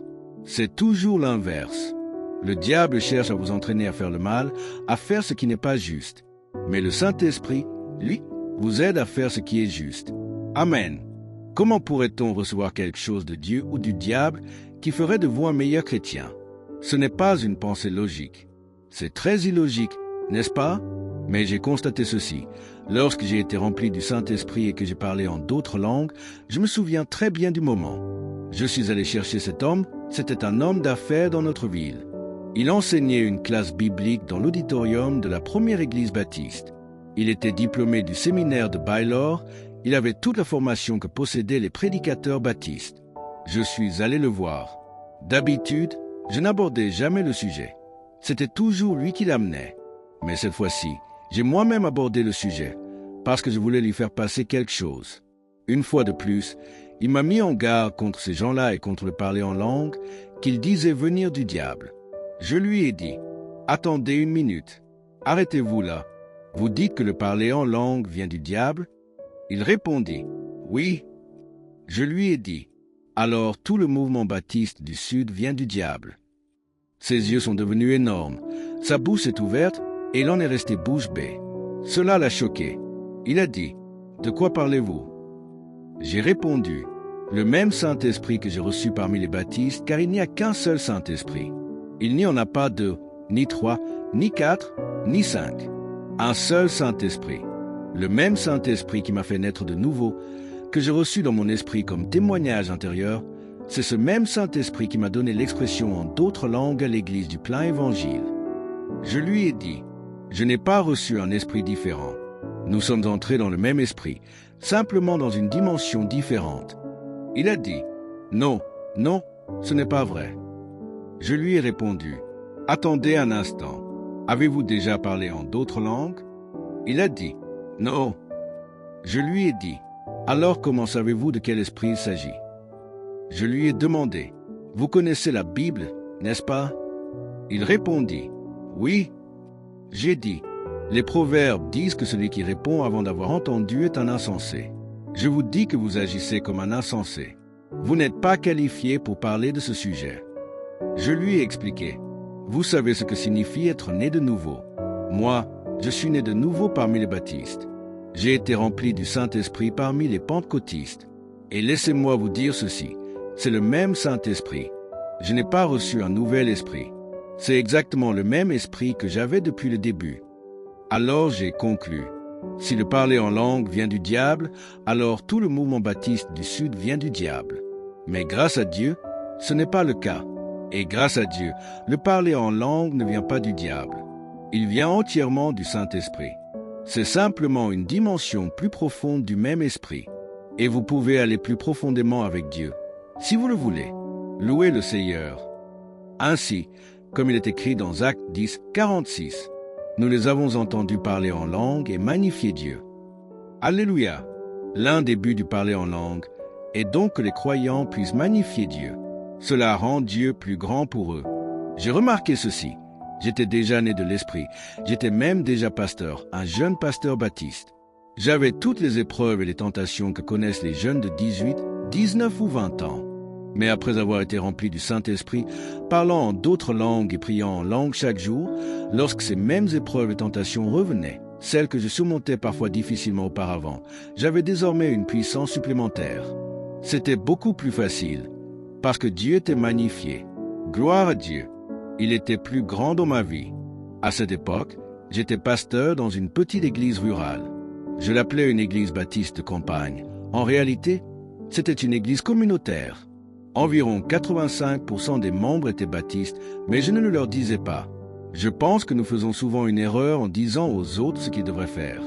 C'est toujours l'inverse. Le diable cherche à vous entraîner à faire le mal, à faire ce qui n'est pas juste. Mais le Saint-Esprit, lui, vous aide à faire ce qui est juste. Amen. Comment pourrait-on recevoir quelque chose de Dieu ou du diable qui ferait de vous un meilleur chrétien? Ce n'est pas une pensée logique. C'est très illogique, n'est-ce pas? Mais j'ai constaté ceci. Lorsque j'ai été rempli du Saint-Esprit et que j'ai parlé en d'autres langues, je me souviens très bien du moment. Je suis allé chercher cet homme, c'était un homme d'affaires dans notre ville. Il enseignait une classe biblique dans l'auditorium de la première église baptiste. Il était diplômé du séminaire de Baylor, il avait toute la formation que possédaient les prédicateurs baptistes. Je suis allé le voir. D'habitude, je n'abordais jamais le sujet. C'était toujours lui qui l'amenait. Mais cette fois-ci, j'ai moi-même abordé le sujet, parce que je voulais lui faire passer quelque chose. Une fois de plus, il m'a mis en garde contre ces gens-là et contre le parler en langue, qu'il disait venir du diable. Je lui ai dit, « Attendez une minute, arrêtez-vous là. Vous dites que le parler en langue vient du diable ?» Il répondit, « Oui. » Je lui ai dit, « Alors tout le mouvement baptiste du Sud vient du diable. » Ses yeux sont devenus énormes, sa bouche est ouverte et il en est resté bouche bée. Cela l'a choqué. Il a dit, « De quoi parlez-vous » J'ai répondu, « Le même Saint-Esprit que j'ai reçu parmi les baptistes, car il n'y a qu'un seul Saint-Esprit. Il n'y en a pas deux, ni trois, ni quatre, ni cinq. Un seul Saint-Esprit. Le même Saint-Esprit qui m'a fait naître de nouveau, que j'ai reçu dans mon esprit comme témoignage intérieur, c'est ce même Saint-Esprit qui m'a donné l'expression en d'autres langues à l'église du plein évangile. » Je lui ai dit, « Je n'ai pas reçu un esprit différent. Nous sommes entrés dans le même esprit, simplement dans une dimension différente. Il a dit, non, non, ce n'est pas vrai. Je lui ai répondu, attendez un instant, avez-vous déjà parlé en d'autres langues? Il a dit, non. Je lui ai dit, alors comment savez-vous de quel esprit il s'agit? Je lui ai demandé, vous connaissez la Bible, n'est-ce pas? Il répondit, oui. J'ai dit, les proverbes disent que celui qui répond avant d'avoir entendu est un insensé. Je vous dis que vous agissez comme un insensé. Vous n'êtes pas qualifié pour parler de ce sujet. Je lui ai expliqué, vous savez ce que signifie être né de nouveau. Moi, je suis né de nouveau parmi les baptistes. J'ai été rempli du Saint-Esprit parmi les pentecôtistes. Et laissez-moi vous dire ceci, c'est le même Saint-Esprit. Je n'ai pas reçu un nouvel esprit. C'est exactement le même esprit que j'avais depuis le début. Alors j'ai conclu, si le parler en langue vient du diable, alors tout le mouvement baptiste du Sud vient du diable. Mais grâce à Dieu, ce n'est pas le cas. Et grâce à Dieu, le parler en langue ne vient pas du diable. Il vient entièrement du Saint-Esprit. C'est simplement une dimension plus profonde du même esprit. Et vous pouvez aller plus profondément avec Dieu, si vous le voulez. Louez le Seigneur. Ainsi, comme il est écrit dans Actes 10, 46, nous les avons entendus parler en langue et magnifier Dieu. Alléluia! L'un des buts du parler en langue est donc que les croyants puissent magnifier Dieu. Cela rend Dieu plus grand pour eux. J'ai remarqué ceci. J'étais déjà né de l'Esprit. J'étais même déjà pasteur, un jeune pasteur baptiste. J'avais toutes les épreuves et les tentations que connaissent les jeunes de 18, 19 ou 20 ans. Mais après avoir été rempli du Saint-Esprit, parlant en d'autres langues et priant en langue chaque jour, lorsque ces mêmes épreuves et tentations revenaient, celles que je surmontais parfois difficilement auparavant, j'avais désormais une puissance supplémentaire. C'était beaucoup plus facile, parce que Dieu était magnifié. Gloire à Dieu! Il était plus grand dans ma vie. À cette époque, j'étais pasteur dans une petite église rurale. Je l'appelais une église baptiste de campagne. En réalité, c'était une église communautaire. Environ 85% des membres étaient baptistes, mais je ne le leur disais pas. Je pense que nous faisons souvent une erreur en disant aux autres ce qu'ils devraient faire.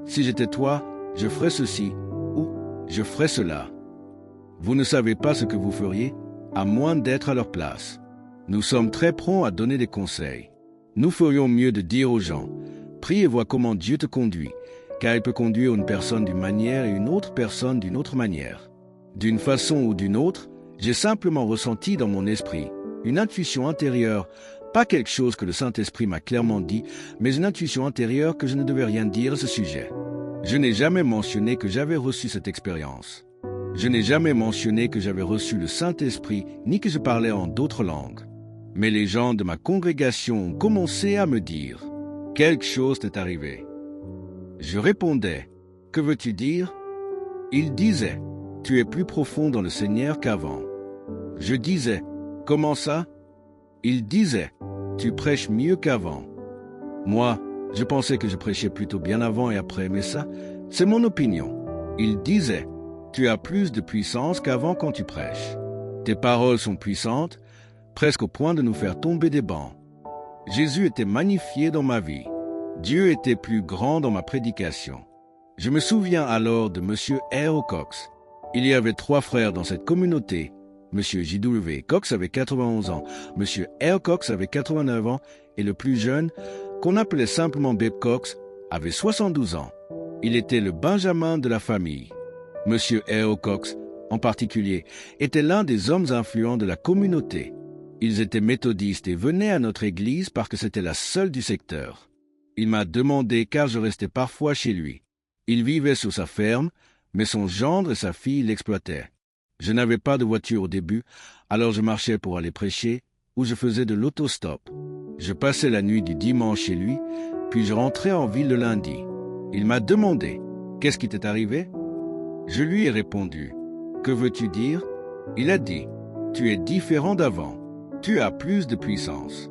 Si j'étais toi, je ferais ceci ou je ferais cela. Vous ne savez pas ce que vous feriez, à moins d'être à leur place. Nous sommes très prompts à donner des conseils. Nous ferions mieux de dire aux gens, prie et vois comment Dieu te conduit, car il peut conduire une personne d'une manière et une autre personne d'une autre manière. D'une façon ou d'une autre, j'ai simplement ressenti dans mon esprit une intuition intérieure, pas quelque chose que le Saint-Esprit m'a clairement dit, mais une intuition intérieure que je ne devais rien dire à ce sujet. Je n'ai jamais mentionné que j'avais reçu cette expérience. Je n'ai jamais mentionné que j'avais reçu le Saint-Esprit, ni que je parlais en d'autres langues. Mais les gens de ma congrégation ont commencé à me dire « Quelque chose t'est arrivé ». Je répondais « Que veux-tu dire ?» Ils disaient « Tu es plus profond dans le Seigneur qu'avant ». Je disais « Comment ça ?» Ils disaient « Tu prêches mieux qu'avant ». Moi, je pensais que je prêchais plutôt bien avant et après, mais ça, c'est mon opinion. Ils disaient « Tu as plus de puissance qu'avant quand tu prêches. Tes paroles sont puissantes, presque au point de nous faire tomber des bancs. » Jésus était magnifié dans ma vie. Dieu était plus grand dans ma prédication. Je me souviens alors de M. R. Cox. Il y avait 3 frères dans cette communauté. M. J.W. Cox avait 91 ans, M. R. Cox avait 89 ans et le plus jeune, qu'on appelait simplement Babe Cox, avait 72 ans. Il était le Benjamin de la famille. M. R. Cox, en particulier, était l'un des hommes influents de la communauté. Ils étaient méthodistes et venaient à notre église parce que c'était la seule du secteur. Il m'a demandé car je restais parfois chez lui. Il vivait sur sa ferme, mais son gendre et sa fille l'exploitaient. Je n'avais pas de voiture au début, alors je marchais pour aller prêcher ou je faisais de l'autostop. Je passais la nuit du dimanche chez lui, puis je rentrais en ville le lundi. Il m'a demandé « Qu'est-ce qui t'est arrivé ?» Je lui ai répondu « Que veux-tu dire ?» Il a dit « Tu es différent d'avant. Tu as plus de puissance. »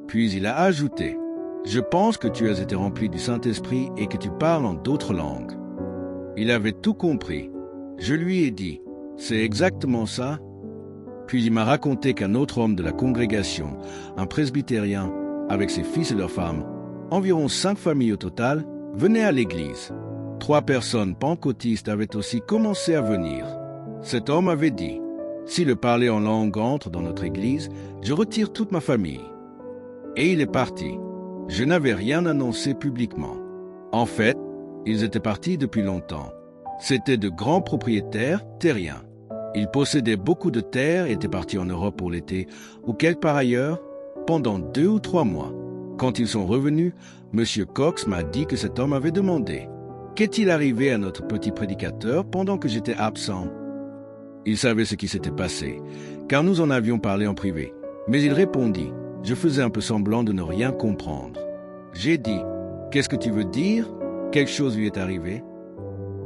Puis il a ajouté « Je pense que tu as été rempli du Saint-Esprit et que tu parles en d'autres langues. » Il avait tout compris. Je lui ai dit « C'est exactement ça. » Puis il m'a raconté qu'un autre homme de la congrégation, un presbytérien, avec ses fils et leurs femmes, environ 5 familles au total, venaient à l'église. 3 personnes pentecôtistes avaient aussi commencé à venir. Cet homme avait dit, « Si le parler en langue entre dans notre église, je retire toute ma famille. » Et il est parti. Je n'avais rien annoncé publiquement. En fait, ils étaient partis depuis longtemps. C'étaient de grands propriétaires terriens. Ils possédaient beaucoup de terres et étaient partis en Europe pour l'été ou quelque part ailleurs pendant 2 ou 3 mois. Quand ils sont revenus, M. Cox m'a dit que cet homme avait demandé « Qu'est-il arrivé à notre petit prédicateur pendant que j'étais absent ?» Il savait ce qui s'était passé, car nous en avions parlé en privé. Mais il répondit « Je faisais un peu semblant de ne rien comprendre. » J'ai dit « Qu'est-ce que tu veux dire? Quelque chose lui est arrivé ?»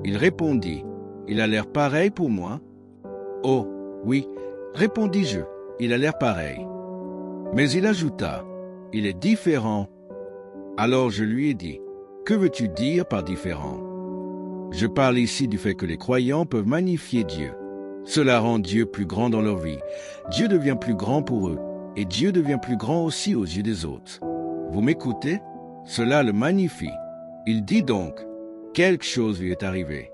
Il répondit « Il a l'air pareil pour moi. » « Oh, oui, répondis-je, il a l'air pareil. » Mais il ajouta « Il est différent. » Alors je lui ai dit « Que veux-tu dire par différent? » Je parle ici du fait que les croyants peuvent magnifier Dieu. Cela rend Dieu plus grand dans leur vie. Dieu devient plus grand pour eux, et Dieu devient plus grand aussi aux yeux des autres. Vous m'écoutez? Cela le magnifie. Il dit donc « Quelque chose lui est arrivé. »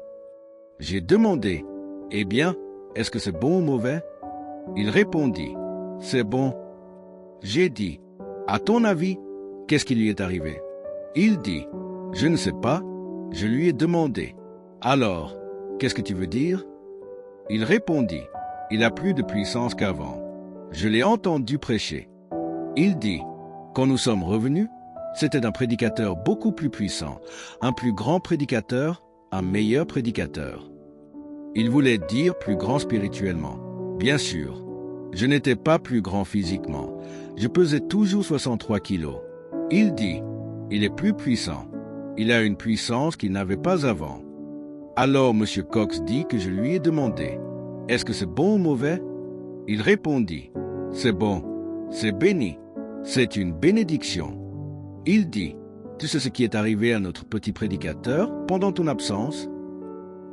J'ai demandé « Eh bien, est-ce que c'est bon ou mauvais? » Il répondit « C'est bon. » J'ai dit « À ton avis, qu'est-ce qui lui est arrivé? » Il dit « Je ne sais pas. » Je lui ai demandé « Alors, qu'est-ce que tu veux dire? » Il répondit « Il a plus de puissance qu'avant. » Je l'ai entendu prêcher. Il dit « Quand nous sommes revenus, c'était un prédicateur beaucoup plus puissant, un plus grand prédicateur, un meilleur prédicateur. » Il voulait dire plus grand spirituellement. Bien sûr, je n'étais pas plus grand physiquement. Je pesais toujours 63 kilos. Il dit, il est plus puissant. Il a une puissance qu'il n'avait pas avant. Alors M. Cox dit que je lui ai demandé, est-ce que c'est bon ou mauvais? Il répondit, c'est bon, c'est béni, c'est une bénédiction. Il dit, tu sais ce qui est arrivé à notre petit prédicateur pendant ton absence?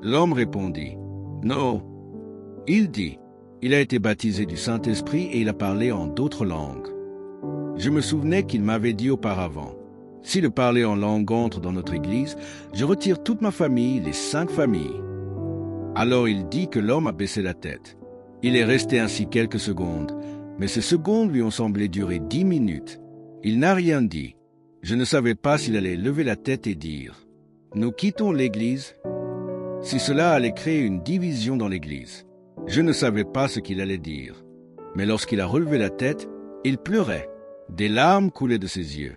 L'homme répondit, non. Il dit, il a été baptisé du Saint-Esprit et il a parlé en d'autres langues. Je me souvenais qu'il m'avait dit auparavant, si le parler en langue entre dans notre église, je retire toute ma famille, les 5 familles. Alors il dit que l'homme a baissé la tête. Il est resté ainsi quelques secondes, mais ces secondes lui ont semblé durer 10 minutes. Il n'a rien dit. Je ne savais pas s'il allait lever la tête et dire « Nous quittons l'église » si cela allait créer une division dans l'église. Je ne savais pas ce qu'il allait dire. Mais lorsqu'il a relevé la tête, il pleurait. Des larmes coulaient de ses yeux.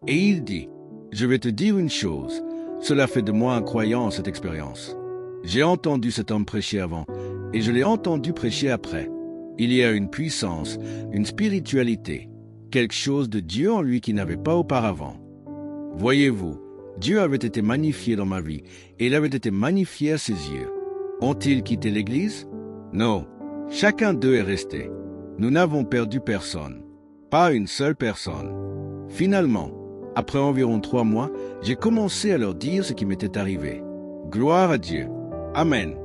Et il dit « Je vais te dire une chose, cela fait de moi un croyant en cette expérience. J'ai entendu cet homme prêcher avant, et je l'ai entendu prêcher après. Il y a une puissance, une spiritualité, quelque chose de Dieu en lui qui n'avait pas auparavant. Voyez-vous, Dieu avait été magnifié dans ma vie, et il avait été magnifié à ses yeux. Ont-ils quitté l'Église? Non, chacun d'eux est resté. Nous n'avons perdu personne, pas une seule personne. Finalement, après environ 3 mois, j'ai commencé à leur dire ce qui m'était arrivé. Gloire à Dieu. Amen.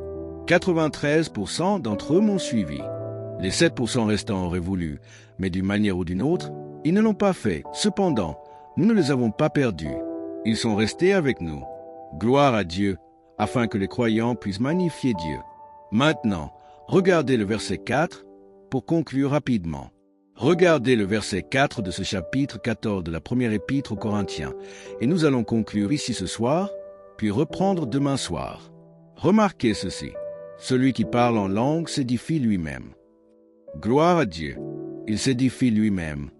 93% d'entre eux m'ont suivi. Les 7% restants auraient voulu, mais d'une manière ou d'une autre, ils ne l'ont pas fait. Cependant, nous ne les avons pas perdus. Ils sont restés avec nous. Gloire à Dieu, afin que les croyants puissent magnifier Dieu. Maintenant, regardez le verset 4 pour conclure rapidement. Regardez le verset 4 de ce chapitre 14 de la première épître aux Corinthiens, et nous allons conclure ici ce soir, puis reprendre demain soir. Remarquez ceci, celui qui parle en langue s'édifie lui-même. Gloire à Dieu, il s'édifie lui-même.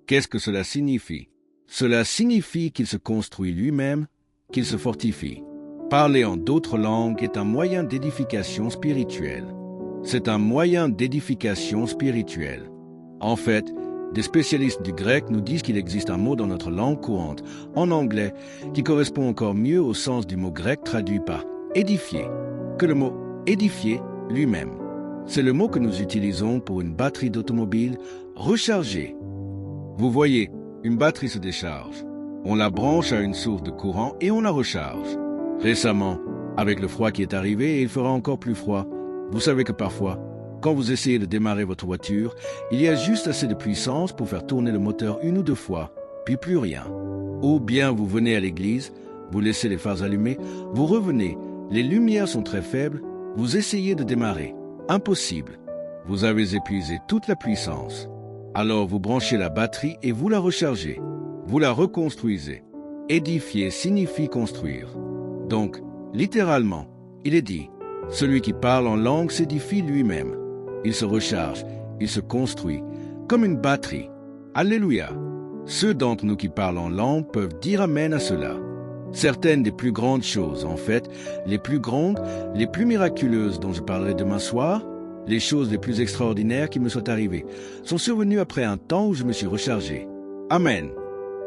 Qu'est-ce que cela signifie? Cela signifie qu'il se construit lui-même, qu'il se fortifie. Parler en d'autres langues est un moyen d'édification spirituelle. C'est un moyen d'édification spirituelle. En fait, des spécialistes du grec nous disent qu'il existe un mot dans notre langue courante, en anglais, qui correspond encore mieux au sens du mot grec traduit par « édifier » que le mot « édifier » lui-même. C'est le mot que nous utilisons pour une batterie d'automobile rechargée. Vous voyez, une batterie se décharge. On la branche à une source de courant et on la recharge. Récemment, avec le froid qui est arrivé et il fera encore plus froid, vous savez que parfois, quand vous essayez de démarrer votre voiture, il y a juste assez de puissance pour faire tourner le moteur 1 ou 2 fois, puis plus rien. Ou bien vous venez à l'église, vous laissez les phares allumés, vous revenez, les lumières sont très faibles, vous essayez de démarrer. Impossible. Vous avez épuisé toute la puissance. Alors vous branchez la batterie et vous la rechargez. Vous la reconstruisez. Édifier signifie construire. Donc, littéralement, il est dit, celui qui parle en langue s'édifie lui-même. Il se recharge, il se construit, comme une batterie. Alléluia! Ceux d'entre nous qui parlent en langue peuvent dire amen à cela. Certaines des plus grandes choses, en fait, les plus grandes, les plus miraculeuses dont je parlerai demain soir, les choses les plus extraordinaires qui me sont arrivées, sont survenues après un temps où je me suis rechargé. Amen.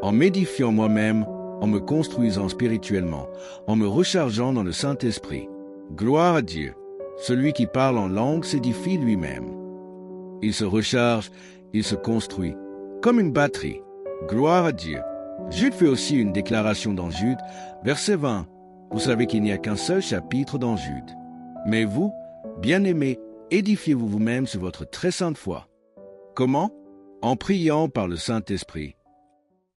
En m'édifiant moi-même, en me construisant spirituellement, en me rechargeant dans le Saint-Esprit. Gloire à Dieu. Celui qui parle en langue s'édifie lui-même. Il se recharge, il se construit, comme une batterie. Gloire à Dieu. Jude fait aussi une déclaration dans Jude, verset 20. Vous savez qu'il n'y a qu'un seul chapitre dans Jude. Mais vous, bien-aimés, édifiez-vous vous-même sur votre très sainte foi. Comment? En priant par le Saint-Esprit.